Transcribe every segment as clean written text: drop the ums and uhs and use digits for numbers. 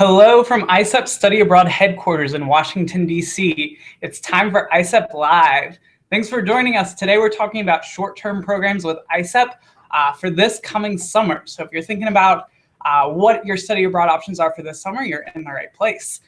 Hello from ISEP Study Abroad headquarters in Washington, D.C. It's time for ISEP Live. Thanks for joining us. Today we're talking about short-term programs with ISEP for this coming summer. So if you're thinking about what your study abroad options are for this summer, you're in the right place.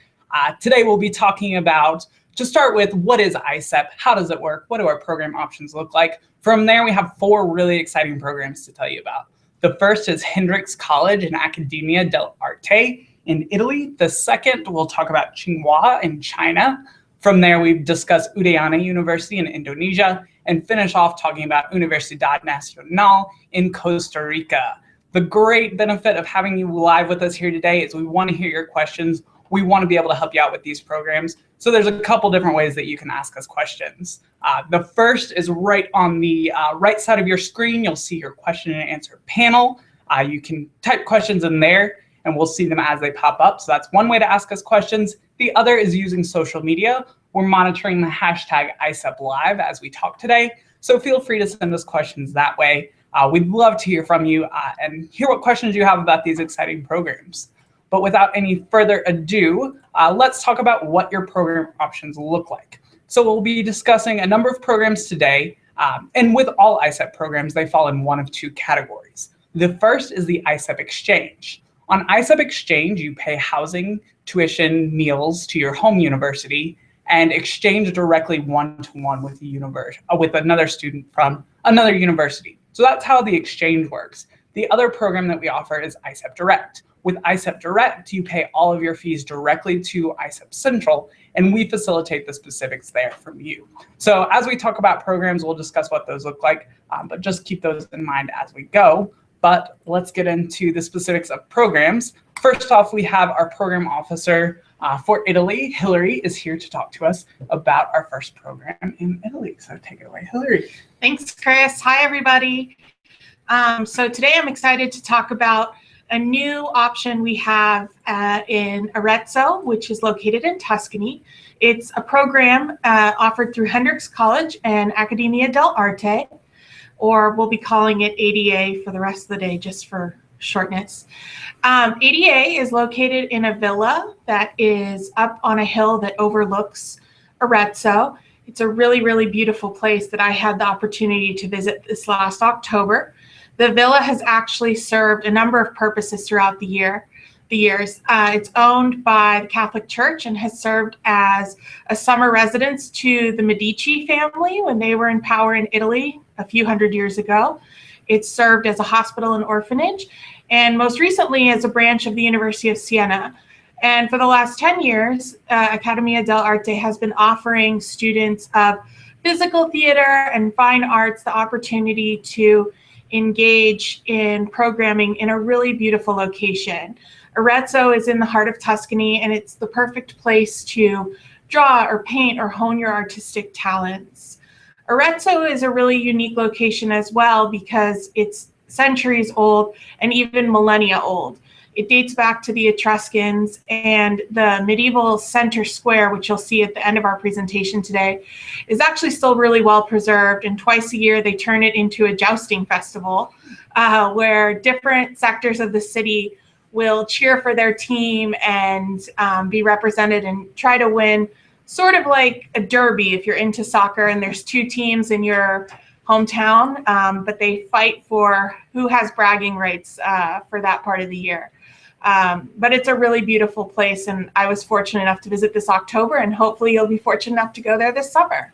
Today we'll be talking about, to start with, what is ISEP? How does it work? What do our program options look like? From there, we have 4 really exciting programs to tell you about. The first is Hendrix College and Accademia dell'Arte in Italy. The second, we'll talk about Tsinghua in China. From there, we've discussed Udayana University in Indonesia and finish off talking about Universidad Nacional in Costa Rica. The great benefit of having you live with us here today is we want to hear your questions. We want to be able to help you out with these programs. So there's a couple different ways that you can ask us questions. The first is right on the right side of your screen. You'll see your question and answer panel. You can type questions in there and we'll see them as they pop up. So that's one way to ask us questions. The other is using social media. We're monitoring the hashtag ISEP Live as we talk today. So feel free to send us questions that way. We'd love to hear from you and hear what questions you have about these exciting programs. But without any further ado, let's talk about what your program options look like. So we'll be discussing a number of programs today. And with all ISEP programs, they fall in one of 2 categories. The first is the ISEP Exchange. On ISEP Exchange, you pay housing, tuition, meals to your home university, and exchange directly one-to-one with another student from another university. So that's how the exchange works. The other program that we offer is ISEP Direct. With ISEP Direct, you pay all of your fees directly to ISEP Central, and we facilitate the specifics there from you. So as we talk about programs, we'll discuss what those look like, but just keep those in mind as we go. But let's get into the specifics of programs. First off, we have our program officer for Italy. Hillary is here to talk to us about our first program in Italy. So take it away, Hillary. Thanks, Chris. Hi, everybody. So today I'm excited to talk about a new option we have in Arezzo, which is located in Tuscany. It's a program offered through Hendrix College and Accademia dell'Arte, or we'll be calling it ADA for the rest of the day, just for shortness. ADA is located in a villa that is up on a hill that overlooks Arezzo. It's a really, really beautiful place that I had the opportunity to visit this last October. The villa has actually served a number of purposes throughout the years. It's owned by the Catholic Church and has served as a summer residence to the Medici family when they were in power in Italy a few hundred years ago. It's served as a hospital and orphanage, and most recently as a branch of the University of Siena. And for the last 10 years, Accademia dell'Arte has been offering students of physical theater and fine arts the opportunity to engage in programming in a really beautiful location. Arezzo is in the heart of Tuscany, and it's the perfect place to draw or paint or hone your artistic talents. Arezzo is a really unique location as well because it's centuries old and even millennia old. It dates back to the Etruscans, and the medieval center square, which you'll see at the end of our presentation today, is actually still really well preserved. And twice a year, they turn it into a jousting festival where different sectors of the city will cheer for their team and be represented and try to win, sort of like a derby if you're into soccer and there's 2 teams in your hometown, but they fight for who has bragging rights for that part of the year. But it's a really beautiful place, and I was fortunate enough to visit this October, and hopefully you'll be fortunate enough to go there this summer.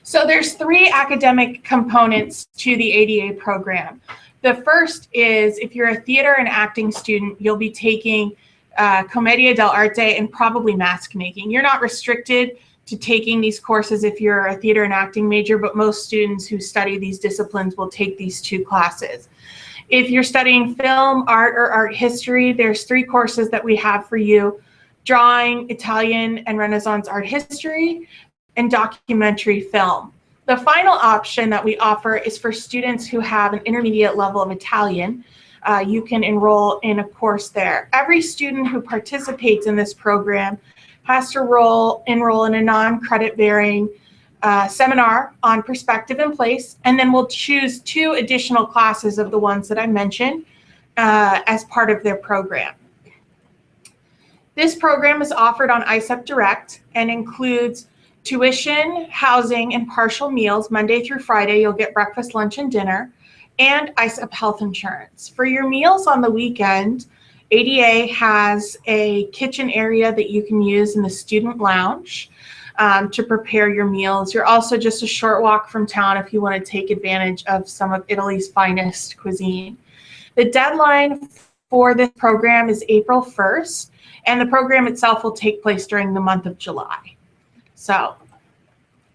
So there's 3 academic components to the ADA program. The first is, if you're a theater and acting student, you'll be taking Commedia dell'Arte and probably mask making. You're not restricted to taking these courses if you're a theater and acting major, but most students who study these disciplines will take these 2 classes. If you're studying film, art, or art history, there's 3 courses that we have for you: drawing, Italian and Renaissance art history, and documentary film. The final option that we offer is for students who have an intermediate level of Italian. You can enroll in a course there. Every student who participates in this program has to enroll in a non-credit bearing seminar on perspective and place, and then we'll choose 2 additional classes of the ones that I mentioned as part of their program. This program is offered on ISEP Direct and includes tuition, housing, and partial meals Monday through Friday. You'll get breakfast, lunch, and dinner, and ISEP health insurance. For your meals on the weekend, ADA has a kitchen area that you can use in the student lounge to prepare your meals. You're also just a short walk from town if you want to take advantage of some of Italy's finest cuisine. The deadline for this program is April 1st, and the program itself will take place during the month of July. So,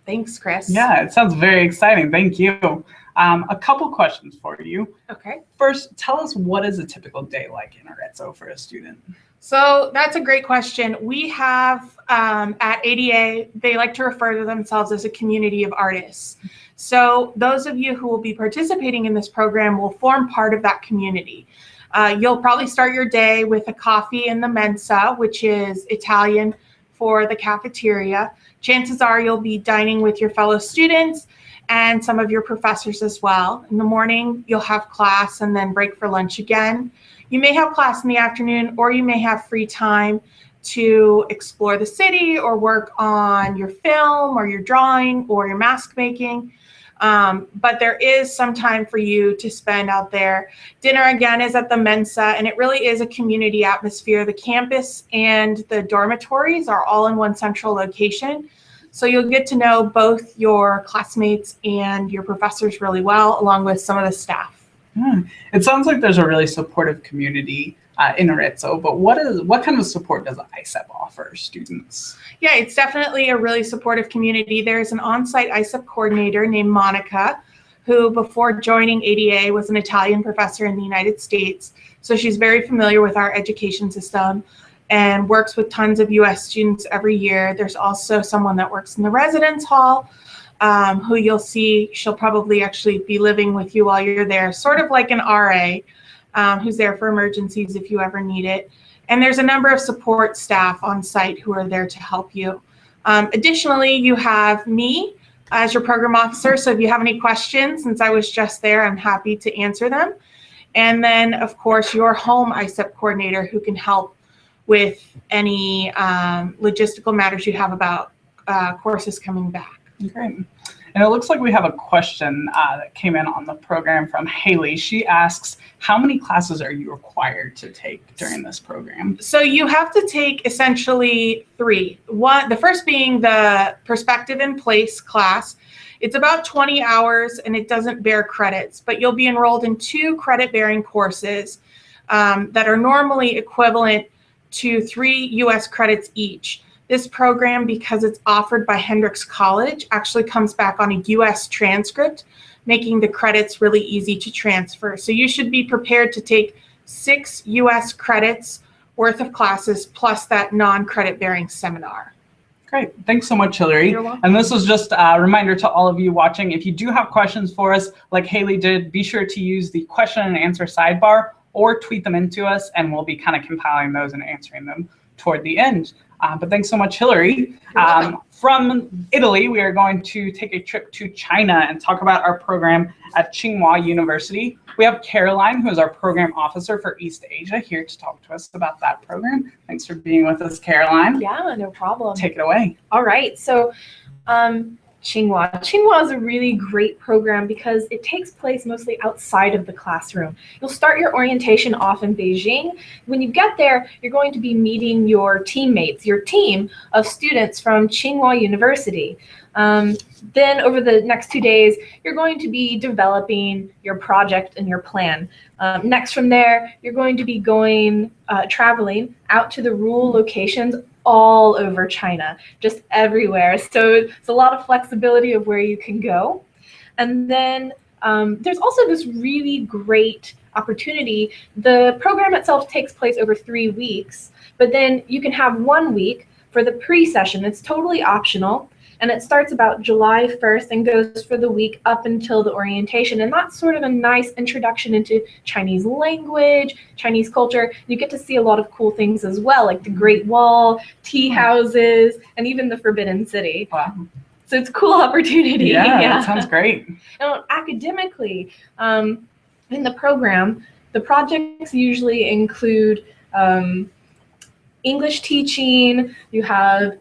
thanks, Chris. Yeah, it sounds very exciting. Thank you. A couple questions for you. Okay. First, tell us, what is a typical day like in Arezzo for a student? So that's a great question. We have at ADA, they like to refer to themselves as a community of artists. So those of you who will be participating in this program will form part of that community. You'll probably start your day with a coffee in the mensa, which is Italian for the cafeteria. Chances are you'll be dining with your fellow students and some of your professors as well. In the morning, you'll have class and then break for lunch again. You may have class in the afternoon, or you may have free time to explore the city or work on your film or your drawing or your mask making. But there is some time for you to spend out there. Dinner, again, is at the Mensa, and it really is a community atmosphere. The campus and the dormitories are all in one central location. So you'll get to know both your classmates and your professors really well, along with some of the staff. It sounds like there's a really supportive community in Arezzo, but what kind of support does ISEP offer students? Yeah, it's definitely a really supportive community. There's an on-site ISEP coordinator named Monica, who before joining ADA was an Italian professor in the United States. So she's very familiar with our education system and works with tons of US students every year. There's also someone that works in the residence hall, who you'll see, she'll probably actually be living with you while you're there, sort of like an RA, who's there for emergencies if you ever need it. And there's a number of support staff on site who are there to help you. Additionally, you have me as your program officer, so if you have any questions, since I was just there, I'm happy to answer them. And then, of course, your home ISEP coordinator, who can help with any logistical matters you have about courses coming back. Great. And it looks like we have a question that came in on the program from Haley. She asks, how many classes are you required to take during this program? So you have to take essentially 3. The first being the Perspective in Place class. It's about 20 hours and it doesn't bear credits, but you'll be enrolled in 2 credit-bearing courses that are normally equivalent to 3 US credits each. This program, because it's offered by Hendrix College, actually comes back on a US transcript, making the credits really easy to transfer. So you should be prepared to take 6 US credits worth of classes plus that non-credit bearing seminar. Great. Thanks so much, Hillary. You're welcome. And this was just a reminder to all of you watching, if you do have questions for us, like Haley did, be sure to use the question and answer sidebar or tweet them into us, and we'll be kind of compiling those and answering them toward the end. But thanks so much, Hillary. From Italy, we are going to take a trip to China and talk about our program at Tsinghua University. We have Caroline, who is our program officer for East Asia, here to talk to us about that program. Thanks for being with us, Caroline. Yeah, no problem. Take it away. All right, so Tsinghua. Tsinghua is a really great program because it takes place mostly outside of the classroom. You'll start your orientation off in Beijing. When you get there, you're going to be meeting your teammates, your team of students from Tsinghua University. Then over the next 2 days, you're going to be developing your project and your plan. Next from there, you're going to be going traveling out to the rural locations all over China, just everywhere. So it's a lot of flexibility of where you can go. And then there's also this really great opportunity. The program itself takes place over 3 weeks, but then you can have 1 week for the pre-session. It's totally optional. And it starts about July 1st and goes for the week up until the orientation. And that's sort of a nice introduction into Chinese language, Chinese culture. You get to see a lot of cool things as well, like the Great Wall, tea houses, and even the Forbidden City. Wow. So it's a cool opportunity. Yeah, that sounds great. And academically, in the program, the projects usually include English teaching, you have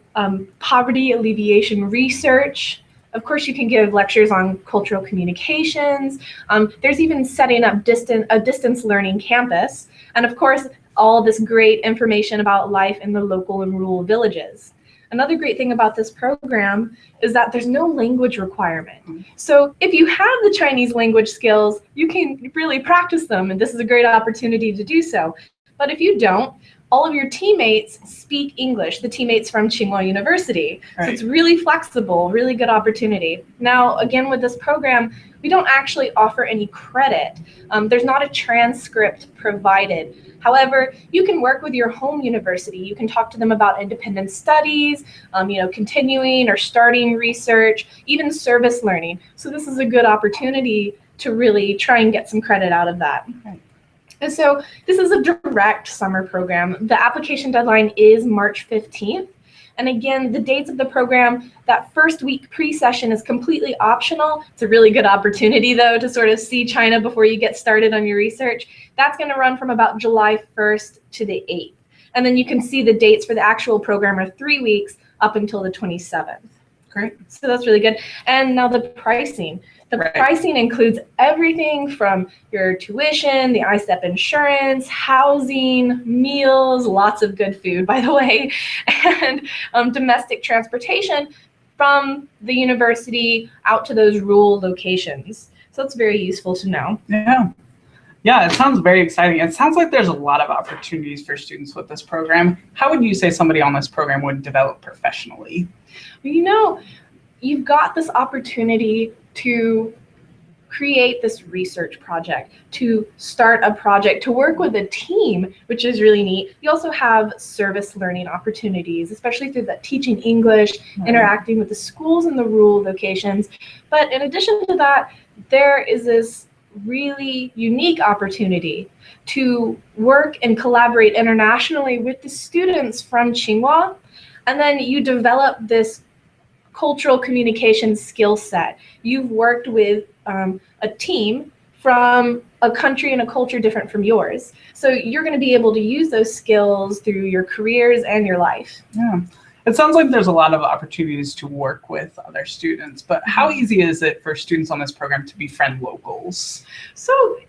poverty alleviation research. Of course, you can give lectures on cultural communications. There's even setting up a distance learning campus. And of course, all this great information about life in the local and rural villages. Another great thing about this program is that there's no language requirement. So if you have the Chinese language skills, you can really practice them, and this is a great opportunity to do so. But if you don't, all of your teammates speak English, the teammates from Tsinghua University. Right. So it's really flexible, really good opportunity. Now, again, with this program, we don't actually offer any credit. There's not a transcript provided. However, you can work with your home university. You can talk to them about independent studies, continuing or starting research, even service learning. So this is a good opportunity to really try and get some credit out of that. Okay. And so this is a direct summer program. The application deadline is March 15th. And again, the dates of the program, that first week pre-session is completely optional. It's a really good opportunity, though, to sort of see China before you get started on your research. That's going to run from about July 1st to the 8th. And then you can see the dates for the actual program are 3 weeks up until the 27th. Great. So that's really good. And now the pricing. The pricing includes everything from your tuition, the ISEP insurance, housing, meals, lots of good food, by the way, and domestic transportation from the university out to those rural locations. So it's very useful to know. Yeah, it sounds very exciting. It sounds like there's a lot of opportunities for students with this program. How would you say somebody on this program would develop professionally? Well, you've got this opportunity to create this research project, to start a project, to work with a team, which is really neat. You also have service learning opportunities, especially through that teaching English, interacting with the schools in the rural locations. But in addition to that, there is this really unique opportunity to work and collaborate internationally with the students from Tsinghua, and then you develop this cultural communication skill set. You've worked with a team from a country and a culture different from yours. So you're going to be able to use those skills through your careers and your life. Yeah. It sounds like there's a lot of opportunities to work with other students, but how easy is it for students on this program to befriend locals? So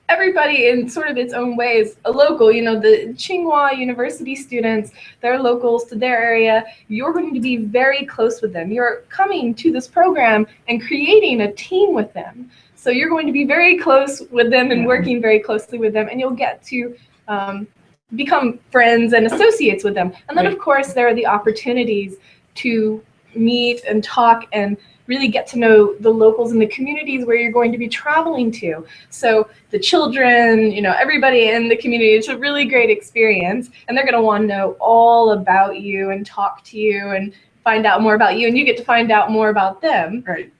everybody in sort of its own way is a local. The Tsinghua University students, they're locals to their area. You're going to be very close with them. You're coming to this program and creating a team with them. So you're going to be very close with them and working very closely with them, and you'll get to become friends and associates with them. And then, of course, there are the opportunities to meet and talk and really get to know the locals in the communities where you're going to be traveling to. So the children, everybody in the community, it's a really great experience, and they're going to want to know all about you and talk to you and find out more about you, and you get to find out more about them. Right.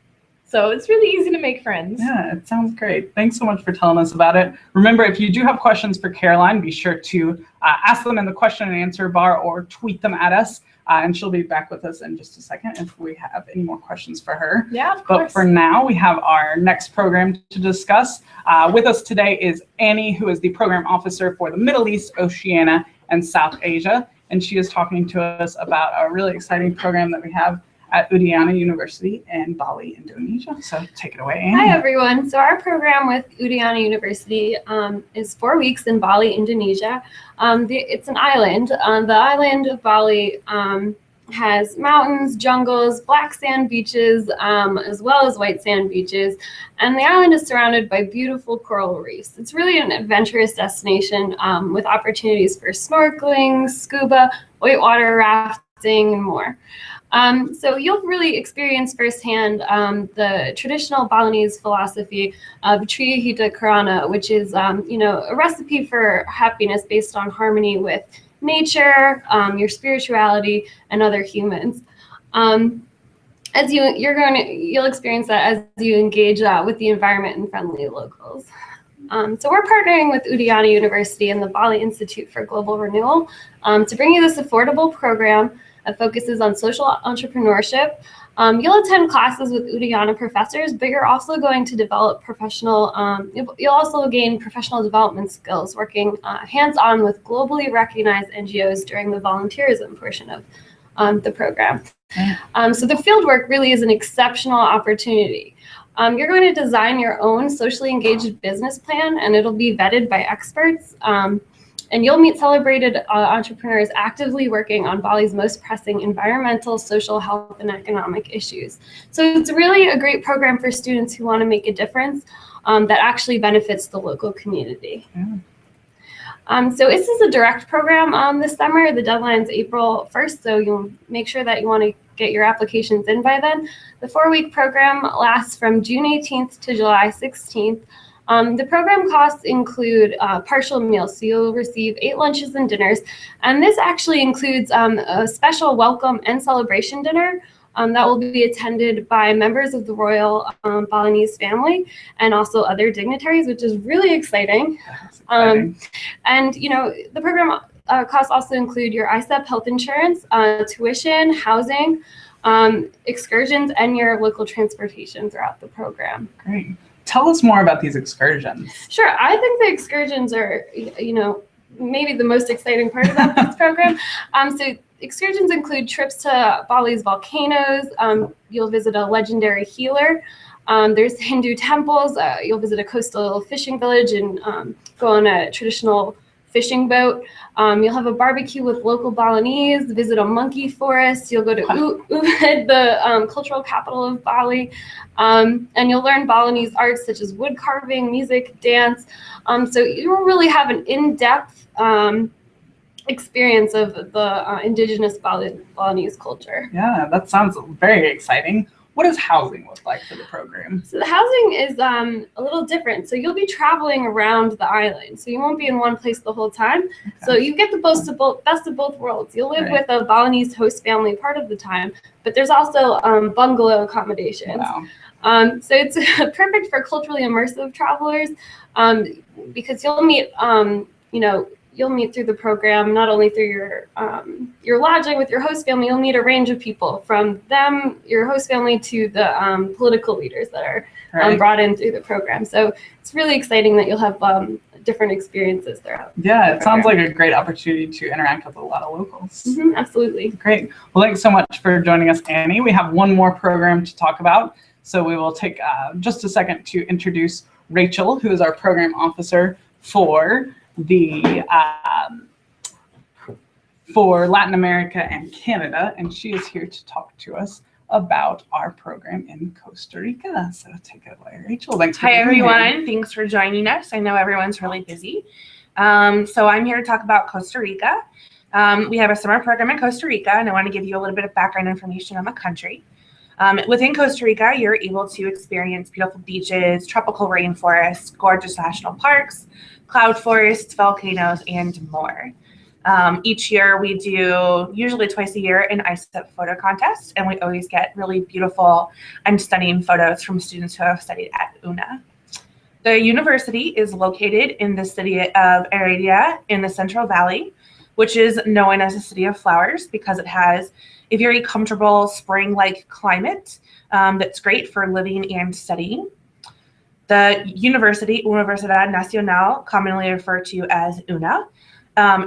So it's really easy to make friends. Yeah, it sounds great. Thanks so much for telling us about it. Remember, if you do have questions for Caroline, be sure to ask them in the question and answer bar or tweet them at us. And she'll be back with us in just a second if we have any more questions for her. Yeah, of course. But for now, we have our next program to discuss. With us today is Annie, who is the program officer for the Middle East, Oceania, and South Asia. And she is talking to us about a really exciting program that we have at Udayana University in Bali, Indonesia. So take it away, Annie. Hi, everyone. So our program with Udayana University is 4 weeks in Bali, Indonesia. It's an island. The island of Bali has mountains, jungles, black sand beaches, as well as white sand beaches. And the island is surrounded by beautiful coral reefs. It's really an adventurous destination with opportunities for snorkeling, scuba, whitewater rafting, and more. So you'll really experience firsthand the traditional Balinese philosophy of Trihita Karana, which is, a recipe for happiness based on harmony with nature, your spirituality, and other humans. You'll experience that as you engage with the environment and friendly locals. So we're partnering with Udayana University and the Bali Institute for Global Renewal to bring you this affordable program that focuses on social entrepreneurship, You'll attend classes with Udayana professors, but you're also going to develop you'll also gain professional development skills working hands-on with globally recognized NGOs during the volunteerism portion of the program. So the fieldwork really is an exceptional opportunity. You're going to design your own socially engaged business plan, and it'll be vetted by experts. And you'll meet celebrated entrepreneurs actively working on Bali's most pressing environmental, social, health, and economic issues. So it's really a great program for students who want to make a difference that actually benefits the local community. So this is a direct program this summer. The deadline's April 1st, so you'll make sure that you want to get your applications in by then. The 4-week program lasts from June 18th to July 16th. The program costs include partial meals, so you'll receive 8 lunches and dinners, and this actually includes a special welcome and celebration dinner that will be attended by members of the royal Balinese family and also other dignitaries, which is really exciting. And you know, the program costs also include your ISEP health insurance, tuition, housing, excursions, and your local transportation throughout the program. Great. Tell us more about these excursions. Sure. I think the excursions are, you know, maybe the most exciting part about this program. So excursions include trips to Bali's volcanoes. You'll visit a legendary healer. There's Hindu temples. You'll visit a coastal fishing village and go on a traditional fishing boat. You'll have a barbecue with local Balinese, visit a monkey forest. You'll go to Ubud, the cultural capital of Bali, and you'll learn Balinese arts such as wood carving, music, dance. So you'll really have an in-depth experience of the indigenous Balinese culture. Yeah, that sounds very exciting. What does housing look like for the program? So the housing is a little different. So you'll be traveling around the island. So you won't be in one place the whole time. Okay. So you get the best of both worlds. You'll live with a Balinese host family part of the time, but there's also bungalow accommodations. Wow. So it's perfect for culturally immersive travelers because you'll meet, you know, you'll meet through the program, not only through your lodging with your host family, you'll meet a range of people from them, your host family, to the political leaders that are brought in through the program. So it's really exciting that you'll have different experiences throughout. Yeah, it sounds like a great opportunity to interact with a lot of locals. Mm-hmm, absolutely. Great. Well, thanks so much for joining us, Annie. We have one more program to talk about. So we will take just a second to introduce Rachel, who is our program officer for for Latin America and Canada, and she is here to talk to us about our program in Costa Rica. So take it away, Rachel. Thanks for Hi, everyone. Here. Thanks for joining us. I know everyone's really busy. So I'm here to talk about Costa Rica. We have a summer program in Costa Rica, and I want to give you a little bit of background information on the country. Within Costa Rica, you're able to experience beautiful beaches, tropical rainforests, gorgeous national parks, cloud forests, volcanoes, and more. Each year we do, usually twice a year, an ISEP photo contest, and we always get really beautiful and stunning photos from students who have studied at UNA. The university is located in the city of Heredia in the Central Valley, which is known as the City of Flowers because it has a very comfortable spring-like climate that's great for living and studying. The university, Universidad Nacional, commonly referred to as UNA,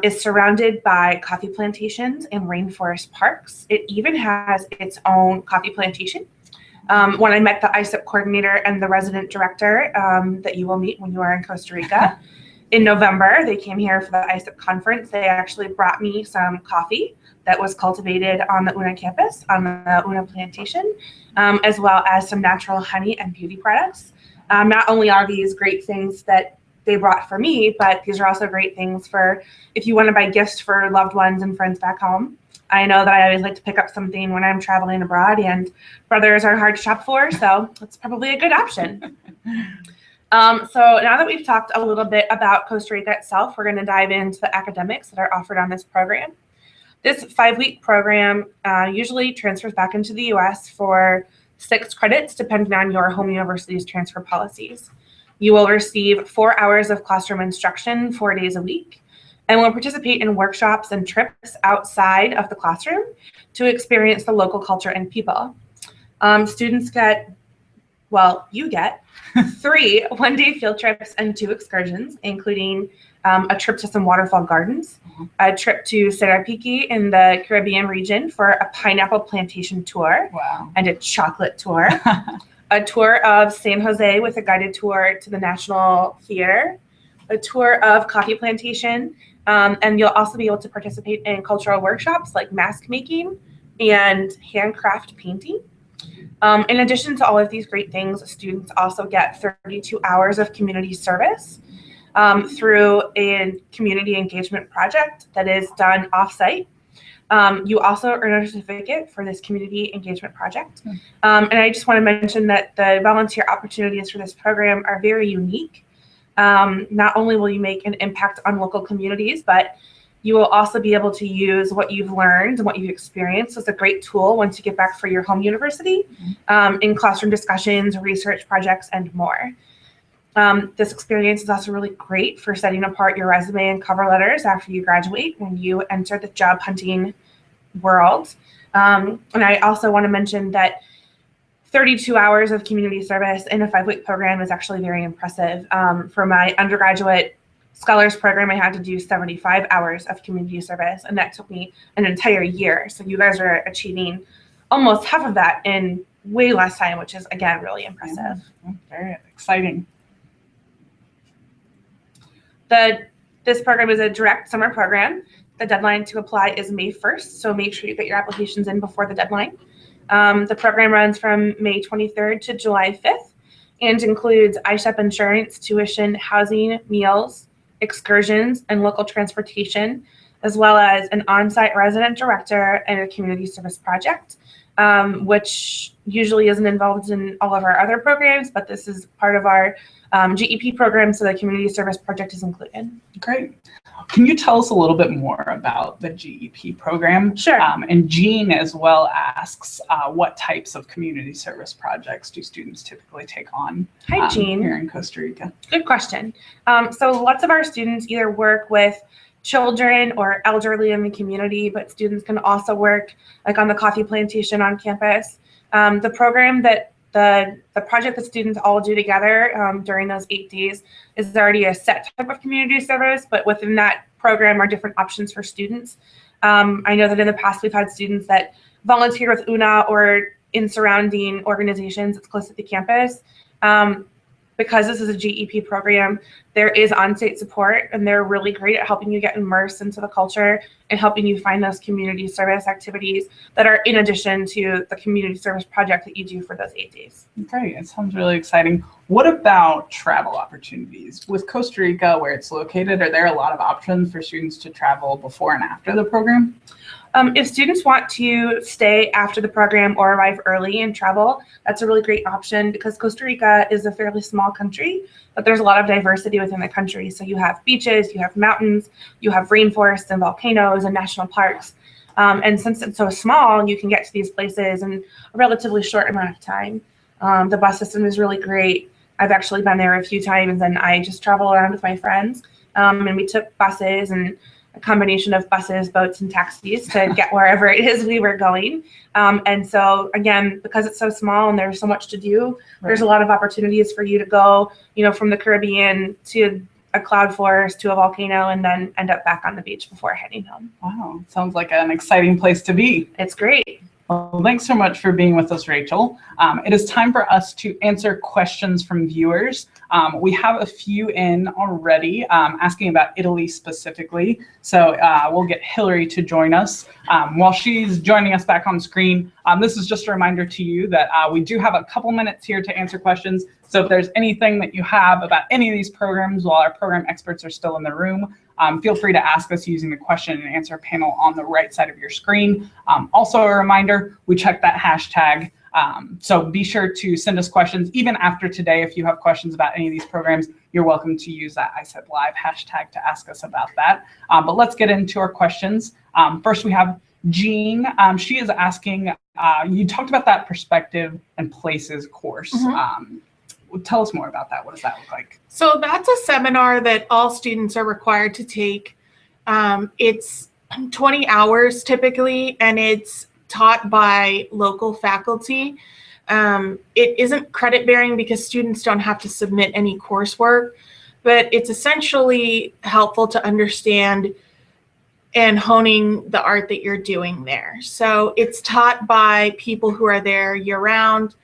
is surrounded by coffee plantations and rainforest parks. It even has its own coffee plantation. When I met the ISEP coordinator and the resident director that you will meet when you are in Costa Rica, in November, they came here for the ISEP conference. They actually brought me some coffee that was cultivated on the UNA campus, on the UNA plantation, as well as some natural honey and beauty products. Not only are these great things that they brought for me, but these are also great things for if you want to buy gifts for loved ones and friends back home. I know that I always like to pick up something when I'm traveling abroad, and brothers are hard to shop for, so it's probably a good option. So now that we've talked a little bit about Costa Rica itself, we're going to dive into the academics that are offered on this program. This 5-week program usually transfers back into the U.S. for 6 credits, depending on your home university's transfer policies. You will receive 4 hours of classroom instruction 4 days a week, and will participate in workshops and trips outside of the classroom to experience the local culture and people. Students get, well, you get 3 one-day field trips and 2 excursions, including a trip to some waterfall gardens, a trip to Sarapiqui in the Caribbean region for a pineapple plantation tour, Wow. and a chocolate tour, a tour of San Jose with a guided tour to the National Theater, a tour of coffee plantation, and you'll also be able to participate in cultural workshops like mask making and handcraft painting. In addition to all of these great things, students also get 32 hours of community service through a community engagement project that is done off-site. You also earn a certificate for this community engagement project. And I just want to mention that the volunteer opportunities for this program are very unique. Not only will you make an impact on local communities, but you will also be able to use what you've learned and what you've experienced as a great tool once you get back for your home university in classroom discussions, research projects, and more. This experience is also really great for setting apart your resume and cover letters after you graduate when you enter the job hunting world. And I also want to mention that 32 hours of community service in a 5-week program is actually very impressive. For my undergraduate scholars program, I had to do 75 hours of community service, and that took me an entire year. So you guys are achieving almost half of that in way less time, which is, again, really impressive. Yeah, very exciting. This program is a direct summer program. The deadline to apply is May 1st, so make sure you get your applications in before the deadline. The program runs from May 23rd to July 5th and includes ISEP insurance, tuition, housing, meals, excursions, and local transportation, as well as an on-site resident director and a community service project, which usually isn't involved in all of our other programs, but this is part of our GEP program, so the community service project is included. Great. Can you tell us a little bit more about the GEP program? Sure. And Jean as well asks, what types of community service projects do students typically take on? Hi, Jean. Here in Costa Rica? Good question. So lots of our students either work with children or elderly in the community, but students can also work like on the coffee plantation on campus. The program that the project that students all do together during those 8 days is already a set type of community service, but within that program are different options for students. I know that in the past we've had students that volunteer with UNA or in surrounding organizations that's close to the campus. Because this is a GEP program, there is on-site support, and they're really great at helping you get immersed into the culture and helping you find those community service activities that are in addition to the community service project that you do for those 8 days. Great, it sounds really exciting. What about travel opportunities? With Costa Rica, where it's located, are there a lot of options for students to travel before and after the program? If students want to stay after the program or arrive early and travel, that's a really great option because Costa Rica is a fairly small country, but there's a lot of diversity within the country. So you have beaches, you have mountains, you have rainforests and volcanoes and national parks. And since it's so small, you can get to these places in a relatively short amount of time. The bus system is really great. I've actually been there a few times, and I just travel around with my friends. And we took buses and a combination of buses, boats, and taxis to get wherever it is we were going. And so again, because it's so small and there's so much to do, there's a lot of opportunities for you to go, from the Caribbean to a cloud forest to a volcano and then end up back on the beach before heading home. Wow, sounds like an exciting place to be. It's great. Well, thanks so much for being with us, Rachel. It is time for us to answer questions from viewers. We have a few in already asking about Italy specifically. So we'll get Hillary to join us. While she's joining us back on screen, this is just a reminder to you that we do have a couple minutes here to answer questions. So if there's anything that you have about any of these programs while our program experts are still in the room, feel free to ask us using the question and answer panel on the right side of your screen. Also a reminder, we check that hashtag. So be sure to send us questions even after today. If you have questions about any of these programs, you're welcome to use that ISEP Live hashtag to ask us about that. But let's get into our questions. First, we have Jean. She is asking, you talked about that perspective and places course. Tell us more about that. What does that look like? So that's a seminar that all students are required to take. It's 20 hours typically, and it's taught by local faculty. It isn't credit bearing because students don't have to submit any coursework, but it's essentially helpful to understand and honing the art that you're doing there. So it's taught by people who are there year round,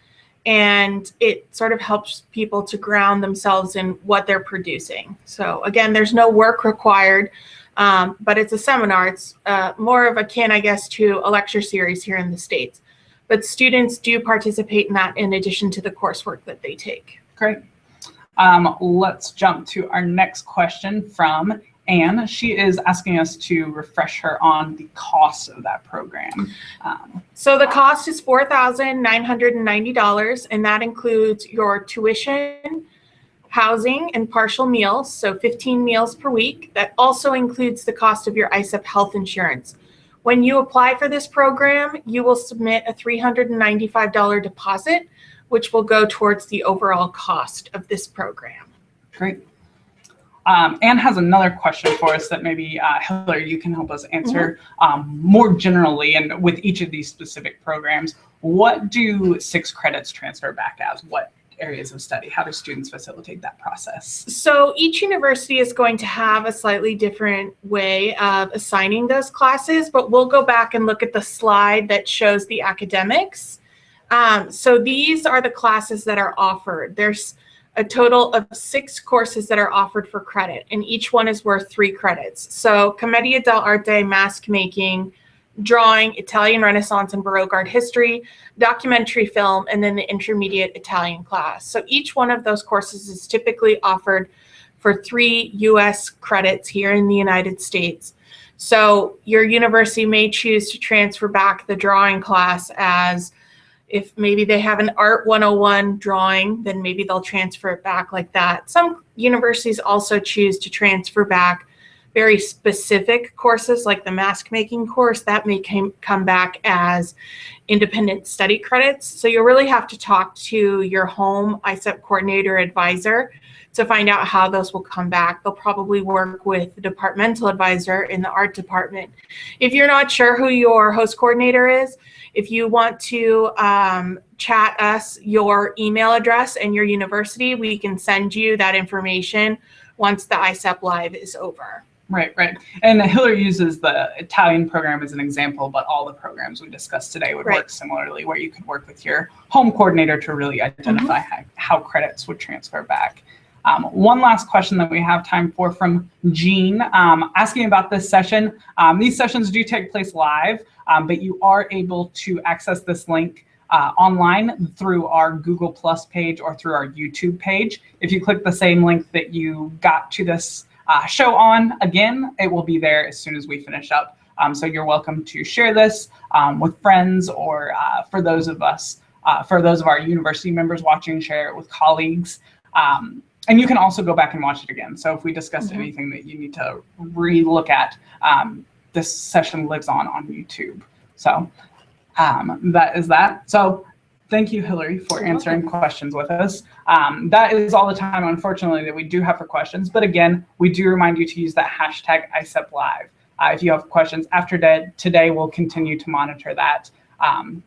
and it sort of helps people to ground themselves in what they're producing. So again, there's no work required, but it's a seminar. It's more of akin, I guess, to a lecture series here in the States. But students do participate in that in addition to the coursework that they take. Great. Let's jump to our next question from Anne. She is asking us to refresh her on the cost of that program. So the cost is $4,990, and that includes your tuition, housing, and partial meals, so 15 meals per week. That also includes the cost of your ISEP health insurance. When you apply for this program, you will submit a $395 deposit, which will go towards the overall cost of this program. Great. Anne has another question for us that maybe Hillary, you can help us answer more generally, and with each of these specific programs. What do 6 credits transfer back as? What areas of study? How do students facilitate that process? So each university is going to have a slightly different way of assigning those classes, but we'll go back and look at the slide that shows the academics. So these are the classes that are offered. There's a total of 6 courses that are offered for credit, and each one is worth 3 credits. So Commedia dell'Arte, mask making, drawing, Italian Renaissance and Baroque art history, documentary film, and then the intermediate Italian class. So each one of those courses is typically offered for 3 US credits here in the United States. So your university may choose to transfer back the drawing class as, if maybe they have an Art 101 drawing, then maybe they'll transfer it back like that. Some universities also choose to transfer back very specific courses, like the mask making course. That may come back as independent study credits. So you'll really have to talk to your home ISEP coordinator advisor to find out how those will come back. They'll probably work with the departmental advisor in the art department. If you're not sure who your host coordinator is, if you want to chat us your email address and your university, we can send you that information once the ISEP Live is over. Right, right. And Hillary uses the Italian program as an example, but all the programs we discussed today would work similarly, where you could work with your home coordinator to really identify how credits would transfer back. One last question that we have time for from Jean, asking about this session. These sessions do take place live, but you are able to access this link online through our Google Plus page or through our YouTube page. If you click the same link that you got to this show on, again, it will be there as soon as we finish up. So you're welcome to share this with friends, or for those of our university members watching, share it with colleagues. And you can also go back and watch it again. So if we discussed anything that you need to re-look at, this session lives on YouTube. So that is that. So thank you, Hillary, for answering questions with us. That is all the time, unfortunately, that we do have for questions. But again, we do remind you to use that hashtag ISEP Live. If you have questions after today, we'll continue to monitor that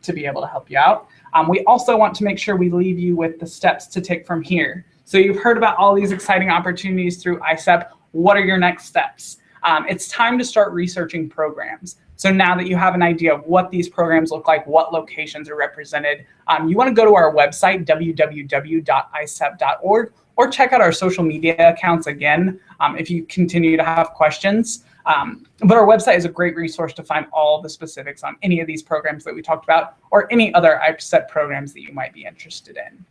to be able to help you out. We also want to make sure we leave you with the steps to take from here. So you've heard about all these exciting opportunities through ISEP. What are your next steps? It's time to start researching programs. So now that you have an idea of what these programs look like, what locations are represented, you want to go to our website, www.isep.org, or check out our social media accounts again if you continue to have questions. But our website is a great resource to find all the specifics on any of these programs that we talked about, or any other ISEP programs that you might be interested in.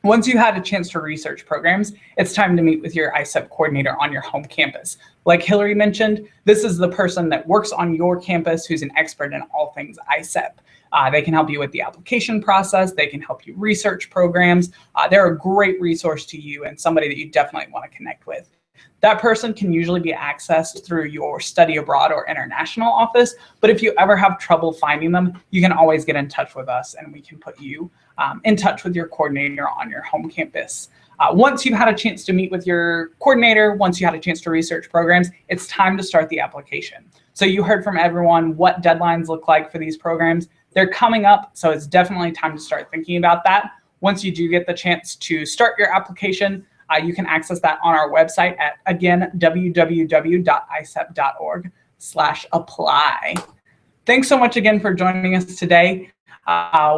Once you had a chance to research programs, it's time to meet with your ISEP coordinator on your home campus. Like Hillary mentioned, this is the person that works on your campus who's an expert in all things ISEP. They can help you with the application process. They can help you research programs. They're a great resource to you and somebody that you definitely want to connect with. That person can usually be accessed through your study abroad or international office, but if you ever have trouble finding them, you can always get in touch with us and we can put you in touch with your coordinator on your home campus. Once you've had a chance to meet with your coordinator, once you had a chance to research programs, it's time to start the application. So you heard from everyone what deadlines look like for these programs. They're coming up, so it's definitely time to start thinking about that. Once you do get the chance to start your application, you can access that on our website at, again, www.isep.org/apply. Thanks so much again for joining us today.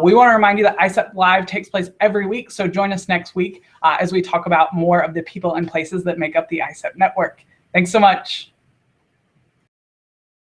We want to remind you that ISEP Live takes place every week, so join us next week as we talk about more of the people and places that make up the ISEP network. Thanks so much.